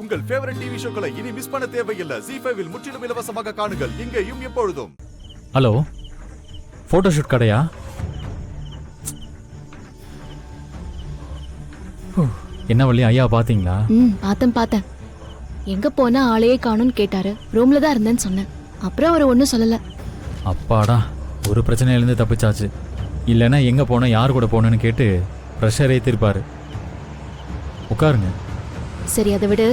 உங்கள் favourite TV ஷோக்களை இனி miss பண்ண தேவையில்லை. ZEE5 இல் முற்றிலும் இலவசமாக காணுங்கள், இங்கேயும் எப்பொழுதும். ஹலோ, போட்டோஷூட் கடையா? என்ன வள்ளி, ஐயா பாத்தீங்களா? பார்த்தேன். எங்க போனா ஆளையே காணும்னு கேட்டாரு. ரூம்ல தான் இருந்தேன்னு சொன்னேன். அப்புறம் அவர் ஒன்றும் சொல்லல. அப்பாடா, ஒரு பிரச்சனையிலேருந்து தப்பிச்சாச்சு. இல்லைன்னா எங்க போன, யார் கூட போனேன்னு கேட்டு ப்ரெஷர் ஏற்றிருப்பாரு. உட்காருங்க. சரி, அதை விடு.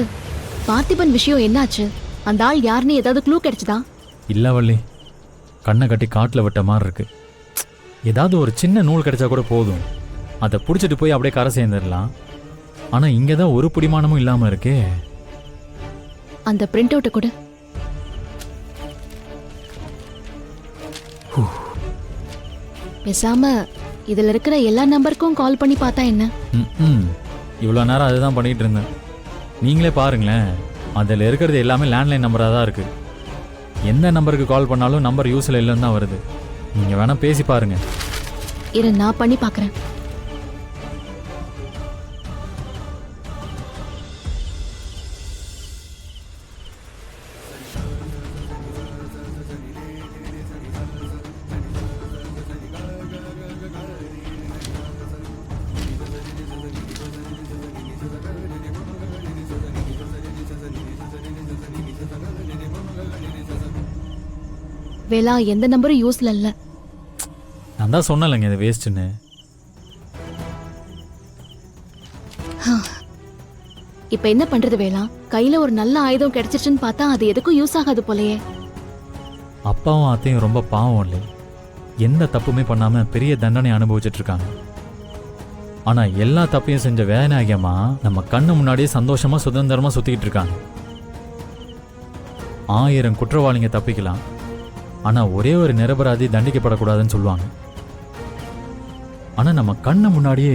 பார்த்திபன் விஷயம் என்னாச்சு? அந்த ஆள் யாருன்னு ஏதாவது க்ளூ கிடைச்சதா? இல்லை வள்ளி, கண்ணை கட்டி காட்டில் விட்ட மாதிரி இருக்கு. ஏதாவது ஒரு சின்ன நூல் கிடைச்சா கூட போதும், அதை பிடிச்சிட்டு போய் அப்படியே கரை சேர்ந்துடலாம். ஆனால் இங்கே தான் ஒரு பிடிமானமும் இல்லாமல் இருக்கே. அந்த பிரிண்ட் அவுட்டை கூட பேசாம இதுல இருக்கிற எல்லா நம்பருக்கும் கால் பண்ணி பார்த்தா என்ன? இவ்வளோ நேரம் அதுதான் பண்ணிட்டு இருந்தேன். நீங்களே பாருங்களேன், அதில் இருக்கிறது எல்லாமே லேண்ட்லைன் நம்பராக தான் இருக்கு. எந்த நம்பருக்கு கால் பண்ணாலும் நம்பர் யூஸில் இல்லைன்னு தான் வருது. நீங்கள் வேணால் பேசி பாருங்க. இரு, நான் பண்ணி பார்க்குறேன். வேலா, எந்த நம்பரும் யூஸ்ல இல்ல. நான் தான் சொன்னேன்லங்க, இது வேஸ்ட்னு. இப்ப என்ன பண்றது வேலா? கையில ஒரு நல்ல ஆயுதம் கிடைச்சிருச்சுன்னு பார்த்தா அது எதுக்கும் யூஸ் ஆகாது போலயே. அப்பாவும் அத்தையும் ரொம்ப பாவம் இல்லை, எந்த தப்புமே பண்ணாம பெரிய தண்டனை அனுபவிச்சுட்டு இருக்காங்க. ஆனா எல்லா தப்பையும் செஞ்ச வேதனாகியமா நம்ம கண்ணு முன்னாடியே சந்தோஷமா சுதந்திரமா சுத்திக்கிட்டு இருக்காங்க. 1000 குற்றவாளிங்க தப்பிக்கலாம், ஆனா ஒரே ஒரு நிரபராதி தண்டிக்கப்படக்கூடாதுன்னு சொல்லுவாங்க. ஆனா நம்ம கண்ணு முன்னாடியே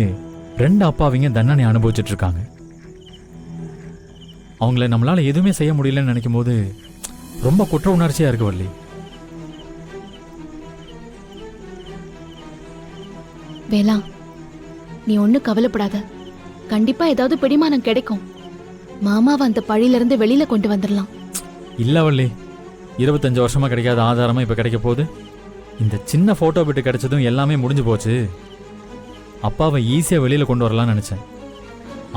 2 அப்பாவிங்க தண்டனை அனுபவிச்சுட்டு இருக்காங்க. அவங்கள நம்மளால எதுவுமே செய்ய முடியலன்னு நினைக்கும் போது ரொம்ப குற்ற உணர்ச்சியா இருக்கு வள்ளி. வேலா, நீ ஒன்னும் கவலைப்படாத. கண்டிப்பா ஏதாவது பிடிமானம் கிடைக்கும். மாமாவை அந்த பழியில இருந்து வெளியில கொண்டு வந்துடலாம். இல்ல வள்ளி, 25 வருஷமா கிடைக்காத ஆதாரமா இப்ப கிடைக்க போகுது. இந்த சின்ன போட்டோ பிட்டு கிடைச்சதும் எல்லாமே முடிஞ்சு போச்சு. அப்பாவை ஈஸியா வெளியில கொண்டு வரலாம்னு நினைச்சேன்.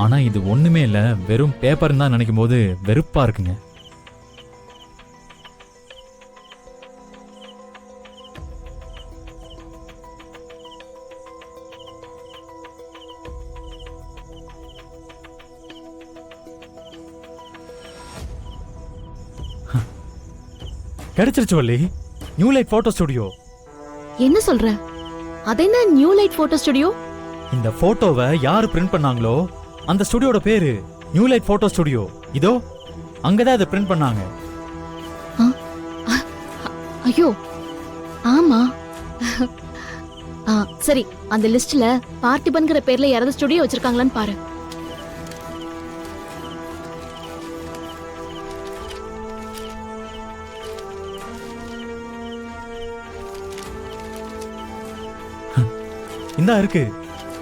ஆனா இது ஒண்ணுமே இல்ல, வெறும் பேப்பர்னு தான் நினைக்கும் போது வெறுப்பா இருக்குங்க. கிடைச்சிருச்சு Valli, new light photo studio. என்ன சொல்ற? அது என்ன நியூ லைட் போட்டோ ஸ்டுடியோ? இந்த போட்டோவை யாரு பிரிண்ட் பண்ணாங்களோ அந்த ஸ்டுடியோட பேரு நியூ லைட் போட்டோ ஸ்டுடியோ. இதோ அங்கதான் அதை பிரிண்ட் பண்ணாங்க. ஐயோ, ஆமா. சரி, அந்த லிஸ்ட்ல பார்த்திபன்கிற பேர்ல யாராவது ஸ்டுடியோ வச்சிருக்காங்களான்னு பாரு. இந்தா இருக்கு,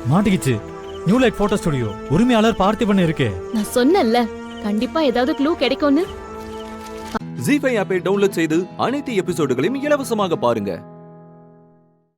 மாட்டிக்கிச்சு. நியூ லைட் போட்டோ ஸ்டுடியோ, உரிமையாளர் பார்த்திபன் இருக்கு. நான் சொன்னேன்ல, கண்டிப்பா ஏதாவது க்ளூ கிடைக்கும்னு. ZEE5 ஆப்பை டவுன்லோட் செய்து அனைத்து எபிசோடுகளையும் இலவசமாக பாருங்க.